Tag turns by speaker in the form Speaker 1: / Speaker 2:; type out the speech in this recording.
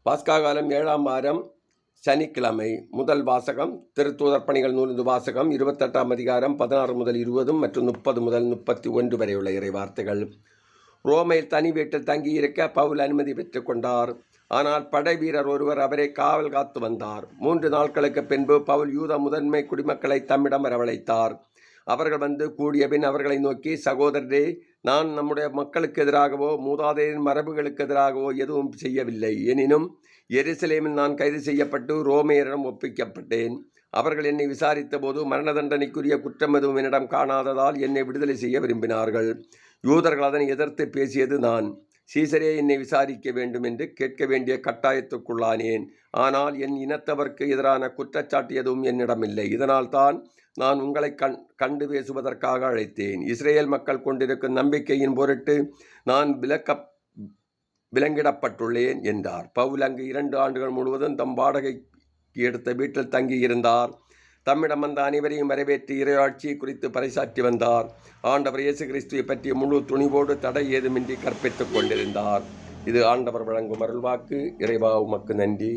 Speaker 1: பாஸ்கா காலம் 7ஆம் வாரம் சனிக்கிழமை. முதல் வாசகம் திருத்தூதர் பணிகள் நூலிருந்து வாசகம் 28ஆம் அதிகாரம் 16 முதல் 20 மற்றும் 30 முதல் 31 வரை உள்ள இறை வார்த்தைகள். ரோமையில் தனி வீட்டில் தங்கியிருக்க பவுல் அனுமதி பெற்றுக் கொண்டார். ஆனால் படை வீரர் ஒருவர் அவரை காவல் காத்து வந்தார். 3 நாட்களுக்கு பின்பு பவுல் யூத முதன்மை குடிமக்களை தம்மிடம் வரவழைத்தார். அவர்கள் வந்து கூடிய பின் அவர்களை நோக்கி, சகோதரரே, நான் நம்முடைய மக்களுக்கு எதிராகவோ மூதாதையரின் மரபுகளுக்கு எதிராகவோ எதுவும் செய்யவில்லை. எனினும் எருசலேமில் நான் கைது செய்யப்பட்டு ரோமையரிடம் ஒப்பிக்கப்பட்டேன். அவர்கள் என்னை விசாரித்த போது மரண தண்டனைக்குரிய குற்றம் எதுவும் என்னிடம் காணாததால் என்னை விடுதலை செய்ய விரும்பினார்கள். யூதர்கள் அதனை எதிர்த்து பேசியது நான் சீசரே என்னை விசாரிக்க வேண்டும் என்று கேட்க வேண்டிய கட்டாயத்துக்குள்ளானேன். ஆனால் என் இனத்தவருக்கு எதிரான குற்றச்சாட்டு எதுவும் என்னிடம் இல்லை. இதனால் தான் நான் உங்களை கண்டு பேசுவதற்காக அழைத்தேன். இஸ்ரேல் மக்கள் கொண்டிருக்கும் நம்பிக்கையின் பொருட்டு நான் விலங்கிடப்பட்டுள்ளேன் என்றார். பவுல் அங்கு 2 ஆண்டுகள் முழுவதும் தம் வாடகைக்கு எடுத்த வீட்டில் தங்கியிருந்தார். தம்மிடம் வந்த அனைவரையும் வரவேற்று இறையாட்சியை குறித்து பறைசாற்றி வந்தார். ஆண்டவர் இயேசு கிறிஸ்துவை பற்றிய முழு துணிவோடு தடை ஏதுமின்றி கற்பித்துக் கொண்டிருந்தார். இது ஆண்டவர் வழங்கும் அருள்வாக்கு. இறைவா உமக்கு நன்றி.